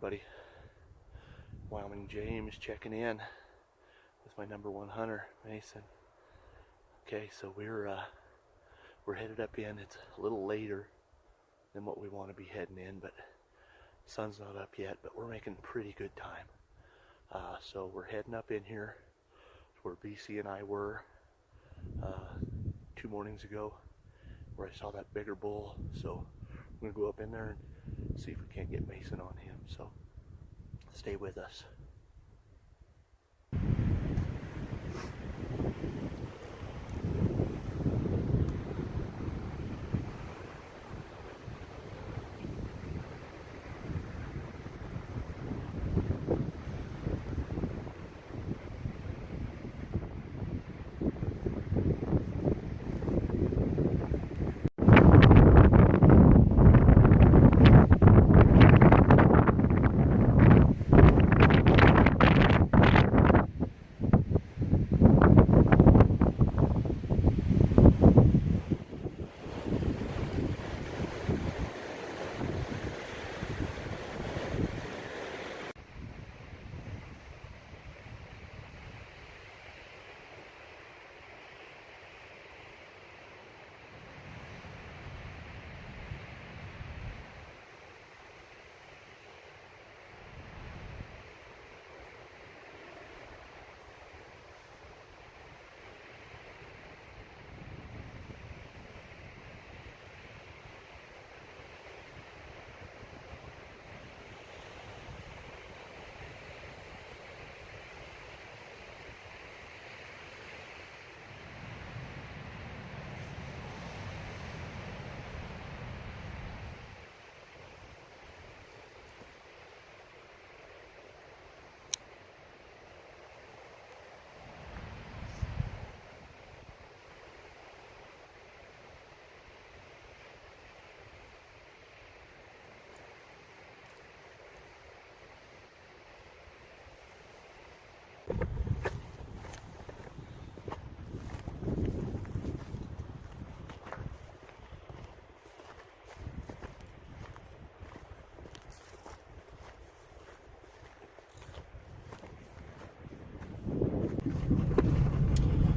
everybody. Wyoming James checking in with my #1 hunter, Mason. Okay, so we're headed up in. It's a little later than what we want to be heading in, but sun's not up yet, but we're making pretty good time. So we're heading up in here to where BC and I were 2 mornings ago, where I saw that bigger bull. So we're gonna go up in there and see if we can't get Mason on him. So stay with us.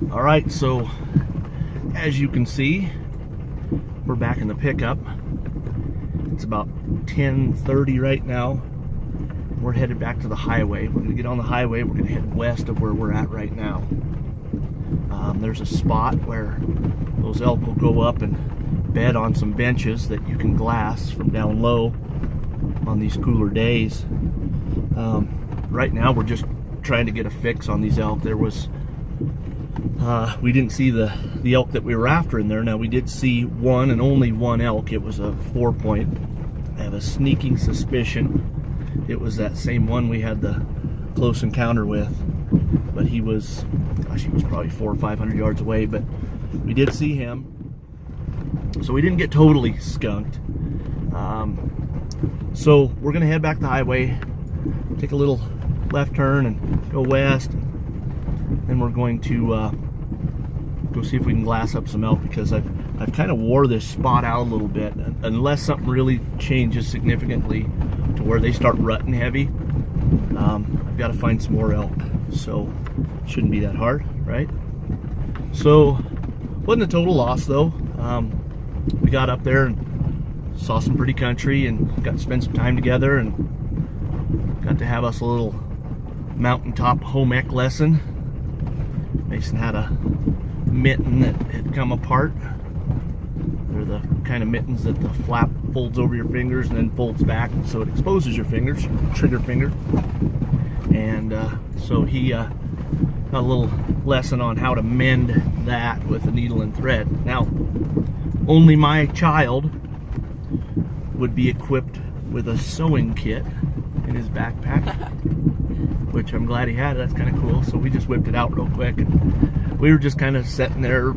All right, so as you can see, we're back in the pickup. It's about 10:30 right now. We're headed back to the highway. We're gonna get on the highway. We're gonna head west of where we're at right now. There's a spot where those elk will go up and bed on some benches that you can glass from down low on these cooler days. Right now we're just trying to get a fix on these elk. We didn't see the elk that we were after in there. Now we did see one and only one elk. It was a 4-point. I have a sneaking suspicion it was that same one we had the close encounter with, but he was probably 400 or 500 yards away, but we did see him. So we didn't get totally skunked. So we're gonna head back the highway, take a little left turn and go west. Then we're going to go see if we can glass up some elk, because I've kind of wore this spot out a little bit. Unless something really changes significantly to where they start rutting heavy, I've got to find some more elk. So it shouldn't be that hard, right? So wasn't a total loss though. We got up there and saw some pretty country and got to spend some time together and got to have us a little mountaintop home ec lesson. Mason had a mitten that had come apart. They're the kind of mittens that the flap folds over your fingers and then folds back, so it exposes your fingers, trigger finger. And so he got a little lesson on how to mend that with a needle and thread. Now, only my child would be equipped with a sewing kit in his backpack, which I'm glad he had. That's kind of cool. So we just whipped it out real quick, and we were just kind of sitting there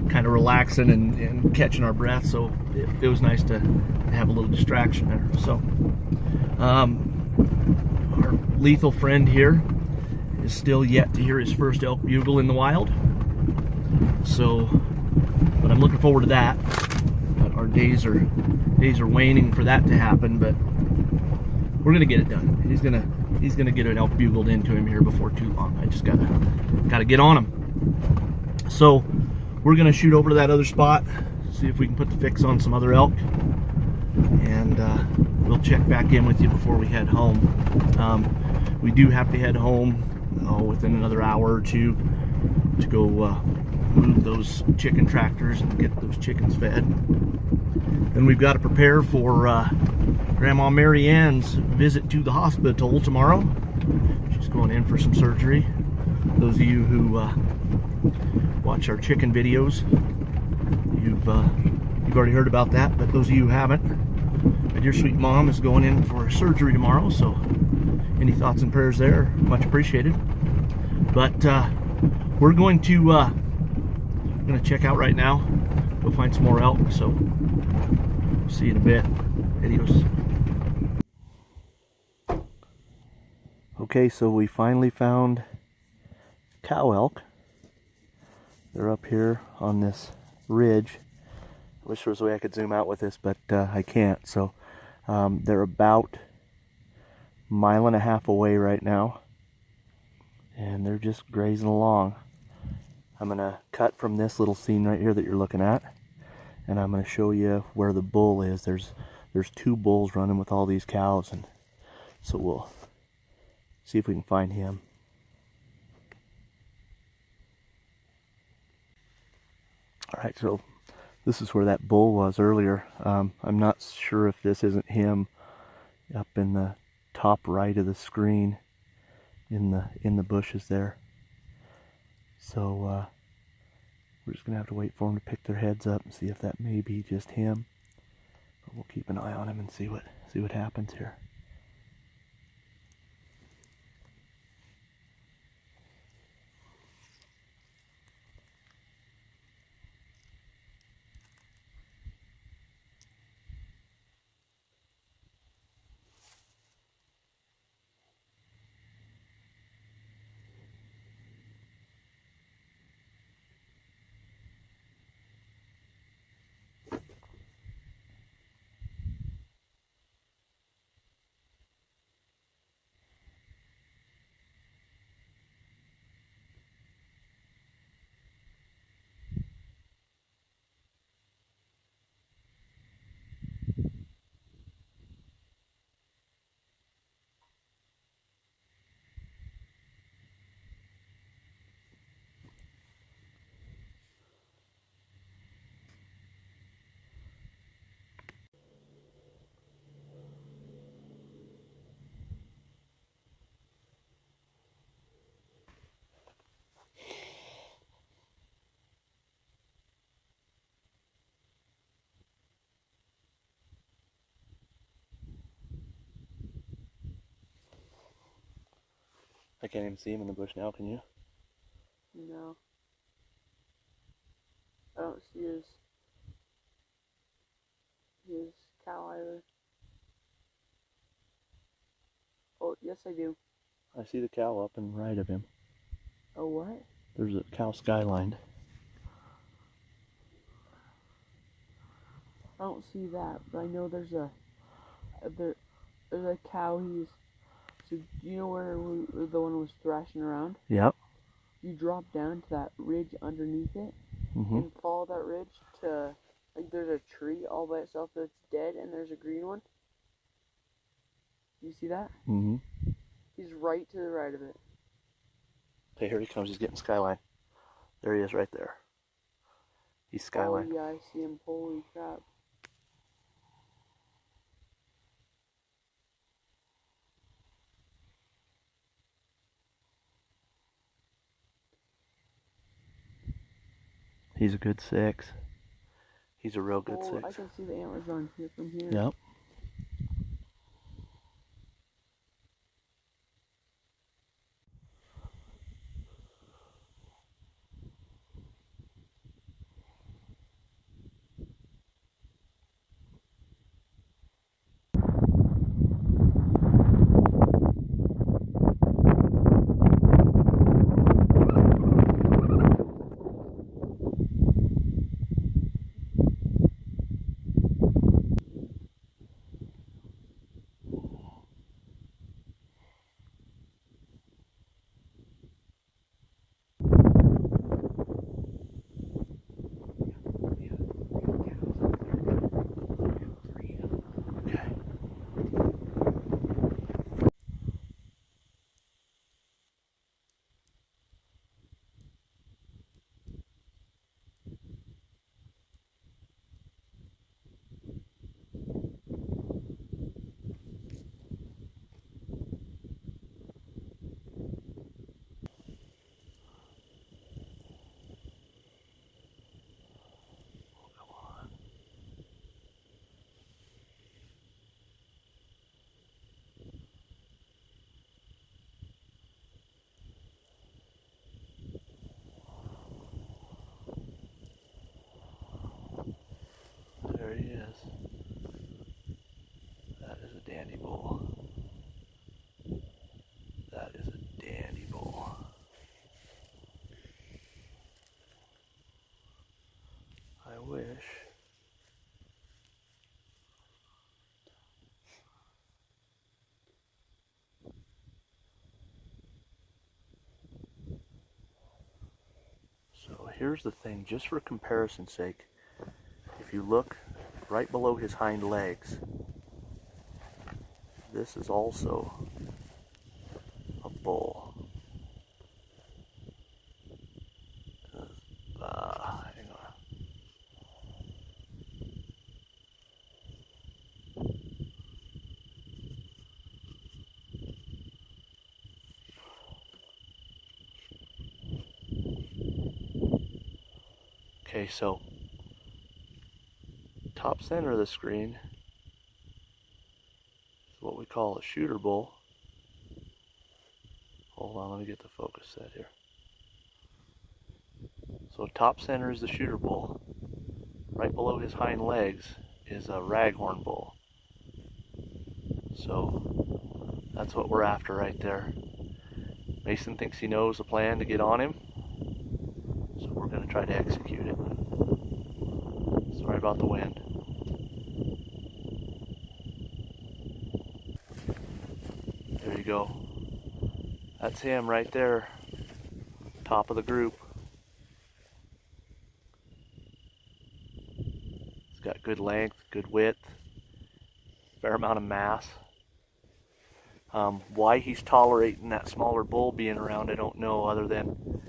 kind of relaxing and catching our breath, so it was nice to have a little distraction there. So our lethal friend here is still yet to hear his first elk bugle in the wild, so, but I'm looking forward to that. But our days are waning for that to happen, but we're gonna get it done. He's gonna get an elk bugled into him here before too long. I just gotta get on him. So we're gonna shoot over to that other spot, see if we can put the fix on some other elk, and we'll check back in with you before we head home. We do have to head home within another hour or two to go move those chicken tractors and get those chickens fed. Then we've got to prepare for Grandma Mary Ann's visit to the hospital tomorrow. She's going in for some surgery. Those of you who watch our chicken videos, you've already heard about that, but those of you who haven't, my dear sweet mom is going in for surgery tomorrow, so any thoughts and prayers there, much appreciated. But we're going to check out right now, go find some more elk, so see you in a bit. Adios. Okay, so we finally found cow elk. They're up here on this ridge. I wish there was a way I could zoom out with this, but I can't. So they're about a mile and a half away right now, and they're just grazing along. I'm gonna cut from this little scene right here that you're looking at, and I'm gonna show you where the bull is. There's two bulls running with all these cows, and so we'll see if we can find him. All right, so this is where that bull was earlier. I'm not sure if this isn't him up in the top right of the screen in the bushes there. So we're just gonna have to wait for them to pick their heads up and see if that may be just him. But we'll keep an eye on him and see what happens here. I can't even see him in the bush now, can you? No. I don't see his cow either. Oh, yes I do. I see the cow up and right of him. Oh, what? There's a cow skyline. I don't see that, but I know there's a cow. So do you know where the one was thrashing around? Yep. You drop down to that ridge underneath it, and follow that ridge to, like, there's a tree all by itself that's dead, and there's a green one. You see that? He's right to the right of it. Okay, here he comes. He's getting skyline. There he is right there. He's skyline. Oh yeah, I see him. Holy crap. He's a good 6. He's a real good 6. I can see the antlers on here from here. Yep. here's the thing, just for comparison's sake, if you look right below his hind legs, this is also a bull. Hang on. Okay, so top center of the screen is what we call a shooter bull. Hold on, let me get the focus set here. So top center is the shooter bull. Right below his hind legs is a raghorn bull. So that's what we're after right there. Mason thinks he knows the plan to get on him, so we're going to try to execute it. Sorry about the wind. There you go. That's him right there, top of the group. He's got good length, good width, fair amount of mass. Why he's tolerating that smaller bull being around, I don't know, other than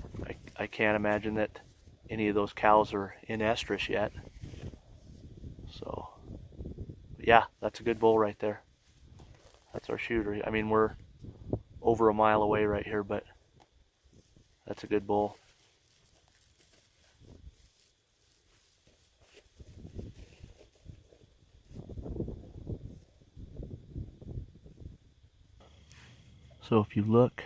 I can't imagine that any of those cows are in estrus yet. So, yeah, that's a good bull right there. That's our shooter. I mean, we're over a mile away right here, but that's a good bull. So if you look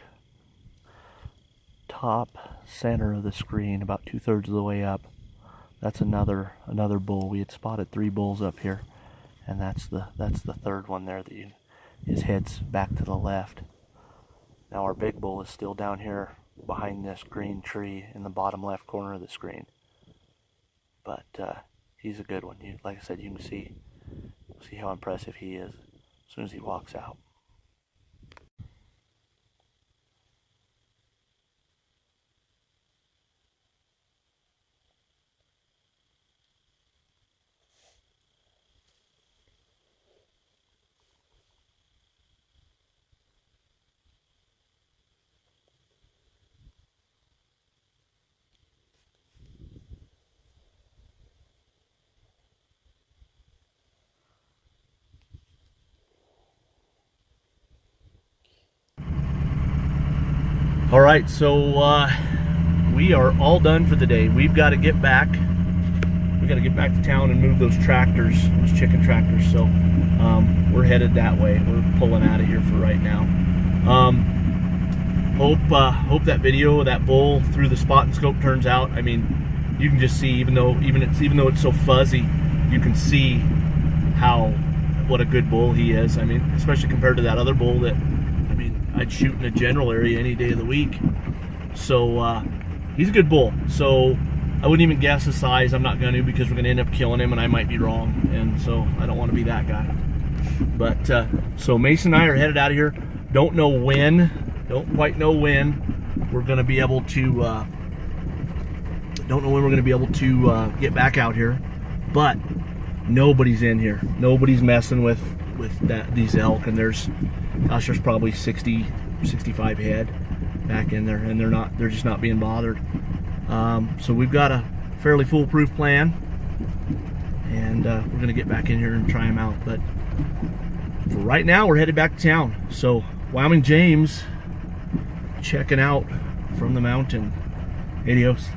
top center of the screen, about 2/3 of the way up, that's another bull. We had spotted 3 bulls up here, and that's the third one there. His head's back to the left. Now our big bull is still down here behind this green tree in the bottom left corner of the screen. But he's a good one. Like I said, you can see how impressive he is as soon as he walks out. All right, so we are all done for the day. We've got to get back. We got to get back to town and move those tractors, those chicken tractors. So we're headed that way. We're pulling out of here for right now. Hope that video of that bull through the spot and scope turns out. I mean, you can just see, even though it's so fuzzy, you can see what a good bull he is. I mean, especially compared to that other bull that, I mean, I'd shoot in a general area any day of the week. So he's a good bull. So I wouldn't even guess his size. I'm not going to, because we're going to end up killing him and I might be wrong. And so I don't want to be that guy. But so Mason and I are headed out of here. Don't know when. Don't quite know when we're going to be able to. Don't know when we're going to be able to get back out here. But nobody's in here. Nobody's messing with these elk. And there's probably 60, 65 head back in there, and they're just not being bothered. So we've got a fairly foolproof plan, and we're gonna get back in here and try them out. But for right now, we're headed back to town. So Wyoming James checking out from the mountain. Adios.